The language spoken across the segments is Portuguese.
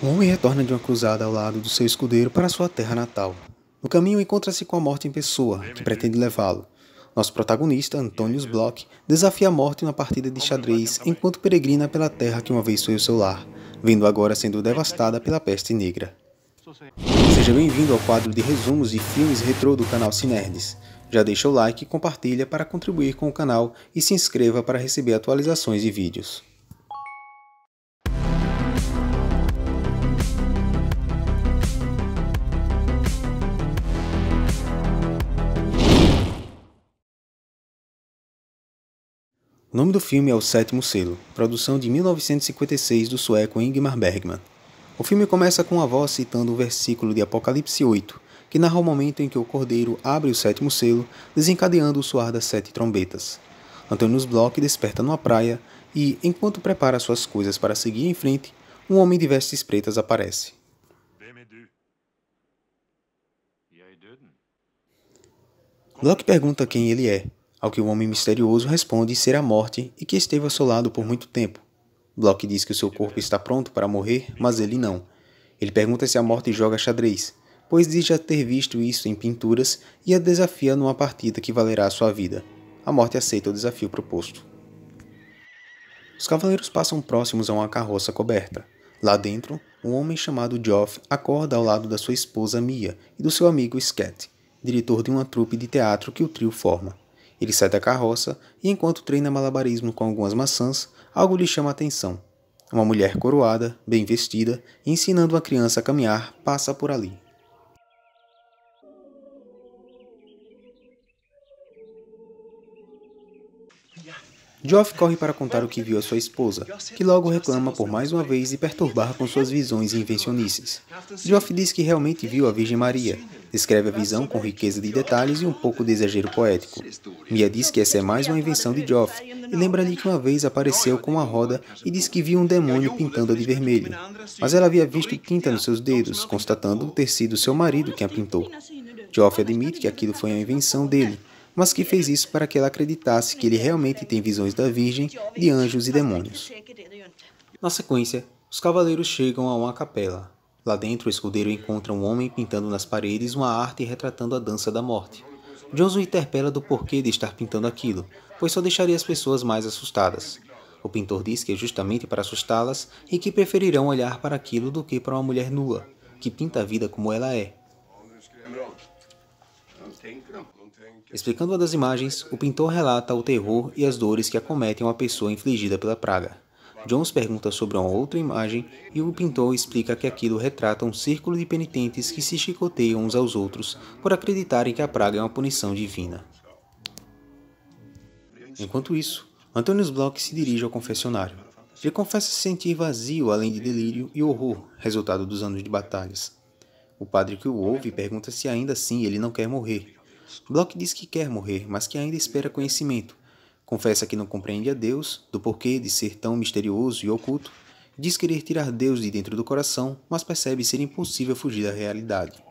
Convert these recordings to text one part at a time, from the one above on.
Um homem retorna de uma cruzada ao lado do seu escudeiro para sua terra natal. No caminho encontra-se com a morte em pessoa, que pretende levá-lo. Nosso protagonista, Antonius Block, desafia a morte numa partida de xadrez enquanto peregrina pela terra que uma vez foi o seu lar, vendo agora sendo devastada pela peste negra. Seja bem-vindo ao quadro de resumos de filmes retrô do canal Cinerds. Já deixa o like e compartilha para contribuir com o canal e se inscreva para receber atualizações de vídeos. O nome do filme é O Sétimo Selo, produção de 1956 do sueco Ingmar Bergman. O filme começa com a voz citando o versículo de Apocalipse 8, que narra o momento em que o cordeiro abre o sétimo selo, desencadeando o soar das 7 trombetas. Antonius Block desperta numa praia e, enquanto prepara suas coisas para seguir em frente, um homem de vestes pretas aparece. Block pergunta quem ele é, ao que o homem misterioso responde ser a morte e que esteve ao seu lado por muito tempo. Block diz que o seu corpo está pronto para morrer, mas ele não. Ele pergunta se a morte joga xadrez, pois diz já ter visto isso em pinturas e a desafia numa partida que valerá a sua vida. A morte aceita o desafio proposto. Os cavaleiros passam próximos a uma carroça coberta. Lá dentro, um homem chamado Geoff acorda ao lado da sua esposa Mia e do seu amigo Scat, diretor de uma trupe de teatro que o trio forma. Ele sai da carroça e, enquanto treina malabarismo com algumas maçãs, algo lhe chama a atenção. Uma mulher coroada, bem vestida, ensinando uma criança a caminhar, passa por ali. Geoff corre para contar o que viu a sua esposa, que logo reclama por mais uma vez de perturbar com suas visões e invencionices. Geoff diz que realmente viu a Virgem Maria, descreve a visão com riqueza de detalhes e um pouco de exagero poético. Mia diz que essa é mais uma invenção de Geoff, e lembra-lhe que uma vez apareceu com uma roda e diz que viu um demônio pintando-a de vermelho, mas ela havia visto tinta nos seus dedos, constatando ter sido seu marido quem a pintou. Geoff admite que aquilo foi uma invenção dele, mas que fez isso para que ela acreditasse que ele realmente tem visões da Virgem, de anjos e demônios. Na sequência, os cavaleiros chegam a uma capela. Lá dentro, o escudeiro encontra um homem pintando nas paredes uma arte retratando a dança da morte. Jones o interpela do porquê de estar pintando aquilo, pois só deixaria as pessoas mais assustadas. O pintor diz que é justamente para assustá-las e que preferirão olhar para aquilo do que para uma mulher nua, que pinta a vida como ela é. Explicando uma das imagens, o pintor relata o terror e as dores que acometem uma pessoa infligida pela praga. Jones pergunta sobre uma outra imagem e o pintor explica que aquilo retrata um círculo de penitentes que se chicoteiam uns aos outros por acreditarem que a praga é uma punição divina. Enquanto isso, Antonius Block se dirige ao confessionário. Ele confessa se sentir vazio além de delírio e horror, resultado dos anos de batalhas. O padre que o ouve pergunta se ainda assim ele não quer morrer. Block diz que quer morrer, mas que ainda espera conhecimento. Confessa que não compreende a Deus, do porquê de ser tão misterioso e oculto. Diz querer tirar Deus de dentro do coração, mas percebe ser impossível fugir da realidade.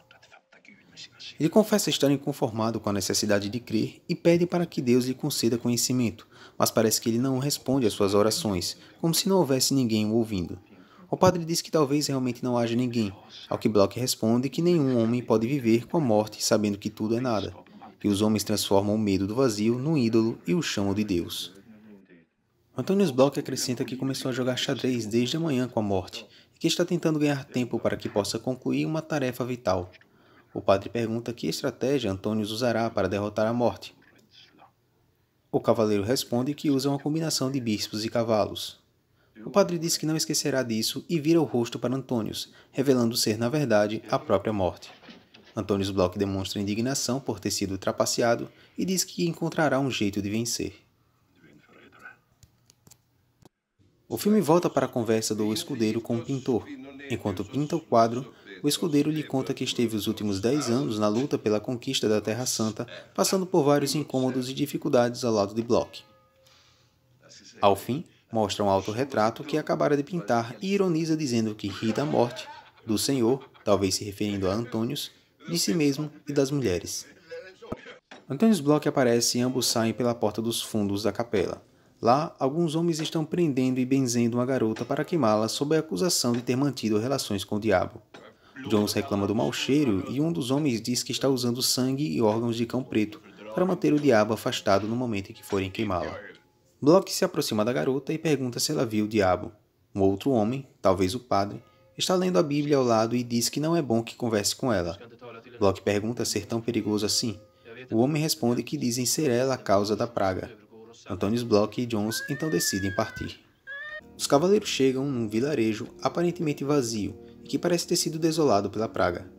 Ele confessa estar inconformado com a necessidade de crer e pede para que Deus lhe conceda conhecimento, mas parece que ele não responde às suas orações, como se não houvesse ninguém o ouvindo. O padre diz que talvez realmente não haja ninguém, ao que Block responde que nenhum homem pode viver com a morte sabendo que tudo é nada, que os homens transformam o medo do vazio num ídolo e o chamam de Deus. Antonius Block acrescenta que começou a jogar xadrez desde a manhã com a morte e que está tentando ganhar tempo para que possa concluir uma tarefa vital. O padre pergunta que estratégia Antonius usará para derrotar a morte. O cavaleiro responde que usa uma combinação de bispos e cavalos. O padre diz que não esquecerá disso e vira o rosto para Antonius, revelando ser, na verdade, a própria morte. Antonius Block demonstra indignação por ter sido trapaceado e diz que encontrará um jeito de vencer. O filme volta para a conversa do escudeiro com o pintor. Enquanto pinta o quadro, o escudeiro lhe conta que esteve os últimos 10 anos na luta pela conquista da Terra Santa, passando por vários incômodos e dificuldades ao lado de Block. Ao fim, mostra um autorretrato que acabara de pintar e ironiza dizendo que ri da morte, do Senhor, talvez se referindo a Antonius, de si mesmo e das mulheres. Antonius Block aparece e ambos saem pela porta dos fundos da capela. Lá, alguns homens estão prendendo e benzendo uma garota para queimá-la sob a acusação de ter mantido relações com o diabo. Jones reclama do mau cheiro e um dos homens diz que está usando sangue e órgãos de cão preto para manter o diabo afastado no momento em que forem queimá-la. Block se aproxima da garota e pergunta se ela viu o diabo. Um outro homem, talvez o padre, está lendo a Bíblia ao lado e diz que não é bom que converse com ela. Block pergunta ser tão perigoso assim. O homem responde que dizem ser ela a causa da praga. Antonius Block e Jones então decidem partir. Os cavaleiros chegam num vilarejo aparentemente vazio e que parece ter sido desolado pela praga.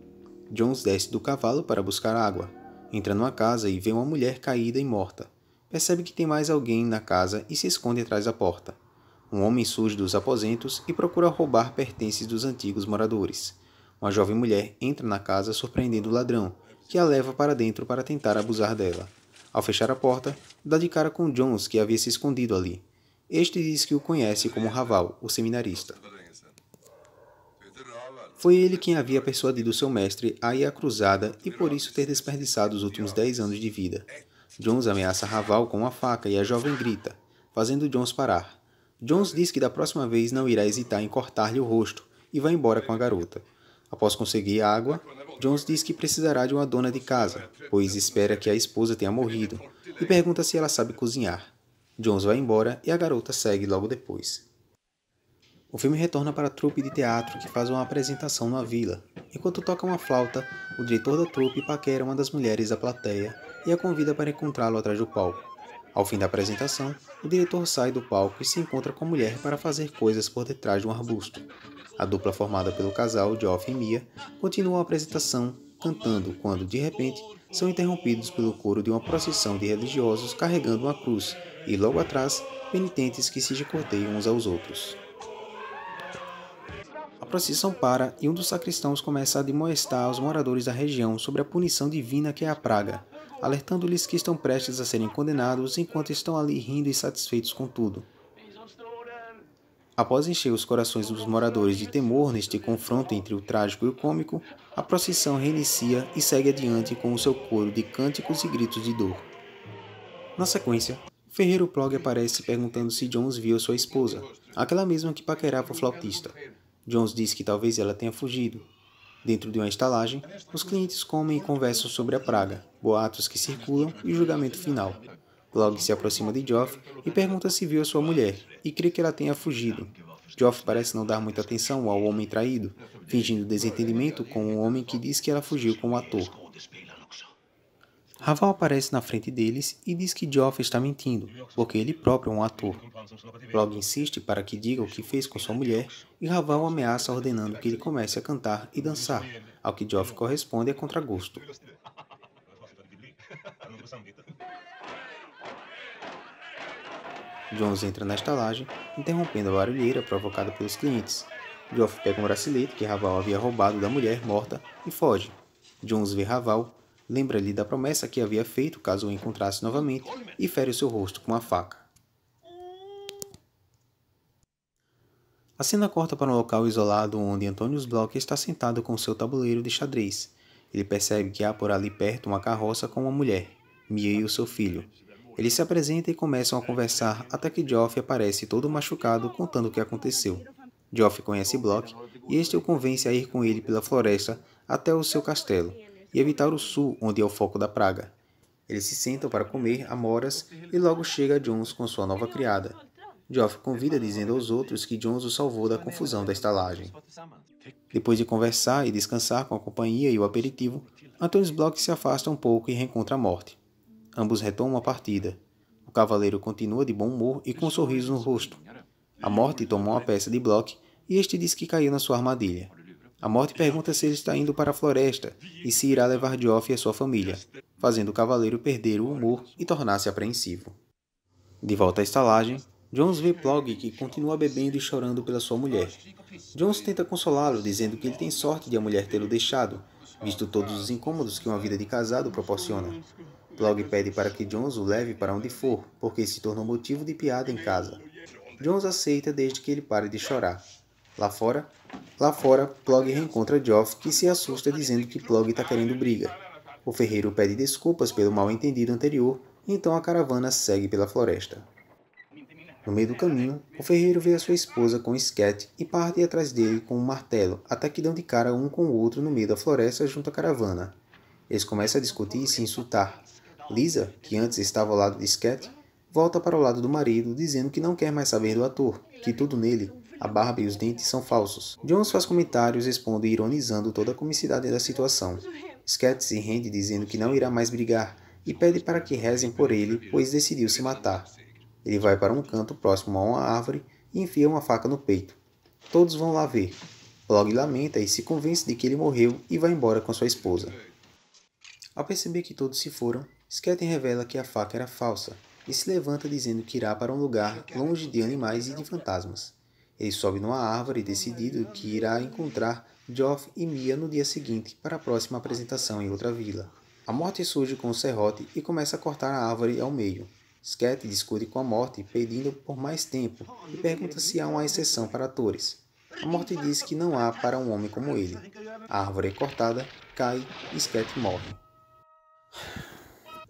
Jones desce do cavalo para buscar água. Entra numa casa e vê uma mulher caída e morta. Percebe que tem mais alguém na casa e se esconde atrás da porta. Um homem surge dos aposentos e procura roubar pertences dos antigos moradores. Uma jovem mulher entra na casa surpreendendo o ladrão, que a leva para dentro para tentar abusar dela. Ao fechar a porta, dá de cara com Jones, que havia se escondido ali. Este diz que o conhece como Raval, o seminarista. Foi ele quem havia persuadido seu mestre a ir à cruzada e por isso ter desperdiçado os últimos 10 anos de vida. Jones ameaça Raval com uma faca e a jovem grita, fazendo Jones parar. Jones diz que da próxima vez não irá hesitar em cortar-lhe o rosto e vai embora com a garota. Após conseguir água, Jones diz que precisará de uma dona de casa, pois espera que a esposa tenha morrido, e pergunta se ela sabe cozinhar. Jones vai embora e a garota segue logo depois. O filme retorna para a trupe de teatro que faz uma apresentação numa vila. Enquanto toca uma flauta, o diretor da trupe paquera uma das mulheres da plateia e a convida para encontrá-lo atrás do palco. Ao fim da apresentação, o diretor sai do palco e se encontra com a mulher para fazer coisas por detrás de um arbusto. A dupla formada pelo casal, Geoff e Mia, continua a apresentação cantando quando, de repente, são interrompidos pelo coro de uma procissão de religiosos carregando uma cruz e, logo atrás, penitentes que se chicoteiam uns aos outros. A procissão para e um dos sacristãos começa a admoestar aos moradores da região sobre a punição divina que é a praga, alertando-lhes que estão prestes a serem condenados enquanto estão ali rindo e satisfeitos com tudo. Após encher os corações dos moradores de temor neste confronto entre o trágico e o cômico, a procissão reinicia e segue adiante com o seu coro de cânticos e gritos de dor. Na sequência, o ferreiro Plog aparece perguntando se Jones viu sua esposa, aquela mesma que paquerava o flautista. Jones diz que talvez ela tenha fugido. Dentro de uma estalagem, os clientes comem e conversam sobre a praga, boatos que circulam e o julgamento final. Plog se aproxima de Geoff e pergunta se viu a sua mulher, e crê que ela tenha fugido. Geoff parece não dar muita atenção ao homem traído, fingindo desentendimento com o homem que diz que ela fugiu com o ator. Raval aparece na frente deles e diz que Geoff está mentindo, porque ele próprio é um ator. Plog insiste para que diga o que fez com sua mulher e Raval ameaça ordenando que ele comece a cantar e dançar, ao que Geoff corresponde a contragosto. Jones entra na estalagem, interrompendo a barulheira provocada pelos clientes. Geoff pega um bracelete que Raval havia roubado da mulher morta e foge. Jones vê Raval, lembra-lhe da promessa que havia feito caso o encontrasse novamente e fere o seu rosto com uma faca. A cena corta para um local isolado onde Antonius Block está sentado com seu tabuleiro de xadrez. Ele percebe que há por ali perto uma carroça com uma mulher, Mia e o seu filho. Eles se apresentam e começam a conversar até que Geoff aparece todo machucado contando o que aconteceu. Geoff conhece Block e este o convence a ir com ele pela floresta até o seu castelo e evitar o sul, onde é o foco da praga. Eles se sentam para comer amoras e logo chega Jones com sua nova criada. Geoff convida dizendo aos outros que Jones o salvou da confusão da estalagem. Depois de conversar e descansar com a companhia e o aperitivo, Antonius Block se afasta um pouco e reencontra a morte. Ambos retomam a partida. O cavaleiro continua de bom humor e com um sorriso no rosto. A morte toma uma peça de Block e este diz que caiu na sua armadilha. A morte pergunta se ele está indo para a floresta e se irá levar Geoff e a sua família, fazendo o cavaleiro perder o humor e tornar-se apreensivo. De volta à estalagem, Jones vê Plog que continua bebendo e chorando pela sua mulher. Jones tenta consolá-lo, dizendo que ele tem sorte de a mulher tê-lo deixado, visto todos os incômodos que uma vida de casado proporciona. Plog pede para que Jones o leve para onde for, porque se tornou motivo de piada em casa. Jones aceita desde que ele pare de chorar. Lá fora, Plog reencontra Geoff, que se assusta dizendo que Plog está querendo briga. O ferreiro pede desculpas pelo mal-entendido anterior, e então a caravana segue pela floresta. No meio do caminho, o ferreiro vê a sua esposa com Scat e parte atrás dele com um martelo, até que dão de cara um com o outro no meio da floresta junto à caravana. Eles começam a discutir e se insultar. Lisa, que antes estava ao lado de Scat, volta para o lado do marido, dizendo que não quer mais saber do ator, que tudo nele, a barba e os dentes, são falsos. Jones faz comentários expondo e ironizando toda a comicidade da situação. Scat se rende dizendo que não irá mais brigar e pede para que rezem por ele, pois decidiu se matar. Ele vai para um canto próximo a uma árvore e enfia uma faca no peito. Todos vão lá ver. Blog lamenta e se convence de que ele morreu e vai embora com sua esposa. Ao perceber que todos se foram, Scat revela que a faca era falsa e se levanta dizendo que irá para um lugar longe de animais e de fantasmas. Ele sobe numa árvore decidido que irá encontrar Geoff e Mia no dia seguinte para a próxima apresentação em outra vila. A morte surge com o serrote e começa a cortar a árvore ao meio. Scat discute com a morte pedindo por mais tempo e pergunta se há uma exceção para atores. A morte diz que não há para um homem como ele. A árvore é cortada, cai e Scat morre.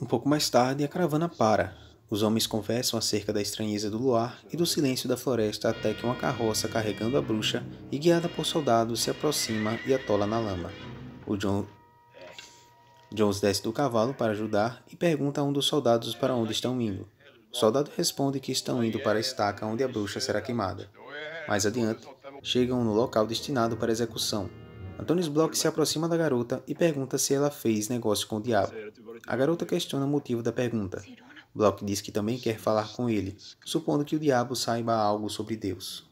Um pouco mais tarde, a caravana para. Os homens conversam acerca da estranheza do luar e do silêncio da floresta até que uma carroça carregando a bruxa e guiada por soldados se aproxima e atola na lama. Jones desce do cavalo para ajudar e pergunta a um dos soldados para onde estão indo. O soldado responde que estão indo para a estaca onde a bruxa será queimada. Mais adiante, chegam no local destinado para execução. Antonius Block se aproxima da garota e pergunta se ela fez negócio com o diabo. A garota questiona o motivo da pergunta. Block diz que também quer falar com ele, supondo que o diabo saiba algo sobre Deus.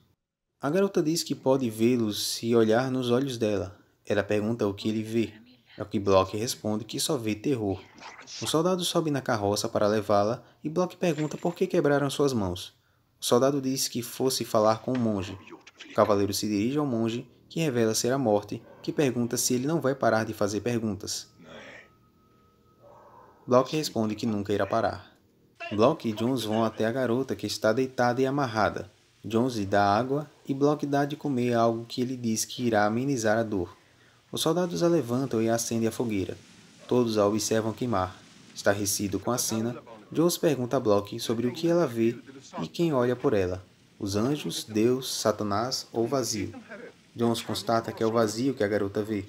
A garota diz que pode vê-lo se olhar nos olhos dela. Ela pergunta o que ele vê. Ao que Block responde que só vê terror. O soldado sobe na carroça para levá-la e Block pergunta por que quebraram suas mãos. O soldado diz que fosse falar com o monge. O cavaleiro se dirige ao monge, que revela ser a morte, que pergunta se ele não vai parar de fazer perguntas. Block responde que nunca irá parar. Block e Jones vão até a garota que está deitada e amarrada. Jones lhe dá água e Block dá de comer algo que ele diz que irá amenizar a dor. Os soldados a levantam e acendem a fogueira. Todos a observam queimar. Estarrecido com a cena, Jones pergunta a Block sobre o que ela vê e quem olha por ela. Os anjos, Deus, Satanás ou vazio. Jones constata que é o vazio que a garota vê.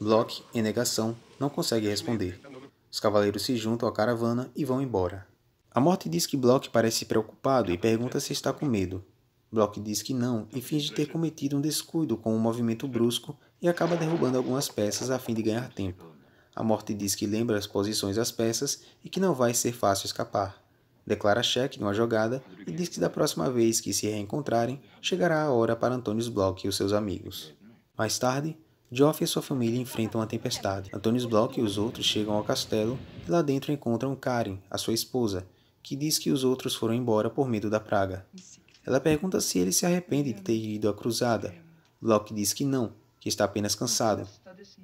Block, em negação, não consegue responder. Os cavaleiros se juntam à caravana e vão embora. A morte diz que Block parece preocupado e pergunta se está com medo. Block diz que não e finge ter cometido um descuido com um movimento brusco e acaba derrubando algumas peças a fim de ganhar tempo. A morte diz que lembra as posições das peças e que não vai ser fácil escapar. Declara cheque numa jogada e diz que da próxima vez que se reencontrarem, chegará a hora para Antonius Block e os seus amigos. Mais tarde, Geoff e sua família enfrentam a tempestade. Antonius Block e os outros chegam ao castelo e lá dentro encontram Karen, a sua esposa, que diz que os outros foram embora por medo da praga. Ela pergunta se ele se arrepende de ter ido à cruzada. Block diz que não, que está apenas cansado.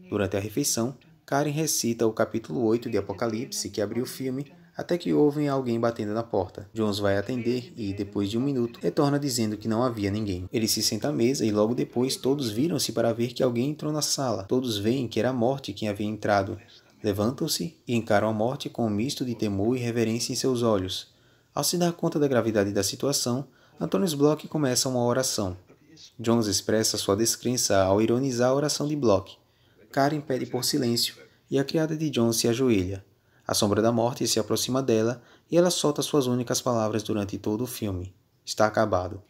Durante a refeição, Karen recita o capítulo 8 de Apocalipse que abriu o filme, até que ouvem alguém batendo na porta. Jones vai atender e, depois de um minuto, retorna dizendo que não havia ninguém. Ele se senta à mesa e logo depois todos viram-se para ver que alguém entrou na sala. Todos veem que era a morte quem havia entrado. Levantam-se e encaram a morte com um misto de temor e reverência em seus olhos. Ao se dar conta da gravidade da situação, Antonius Block começa uma oração. Jones expressa sua descrença ao ironizar a oração de Block. Karen pede por silêncio e a criada de Jones se ajoelha. A sombra da morte se aproxima dela e ela solta suas únicas palavras durante todo o filme. Está acabado.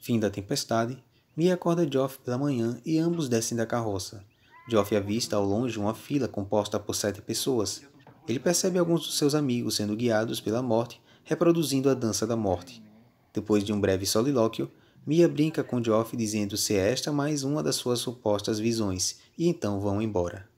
Fim da tempestade. Mia acorda Geoff pela manhã e ambos descem da carroça. Geoff avista ao longe uma fila composta por 7 pessoas. Ele percebe alguns dos seus amigos sendo guiados pela morte, reproduzindo a dança da morte. Depois de um breve solilóquio, Mia brinca com Geoff dizendo ser esta mais uma das suas supostas visões, e então vão embora.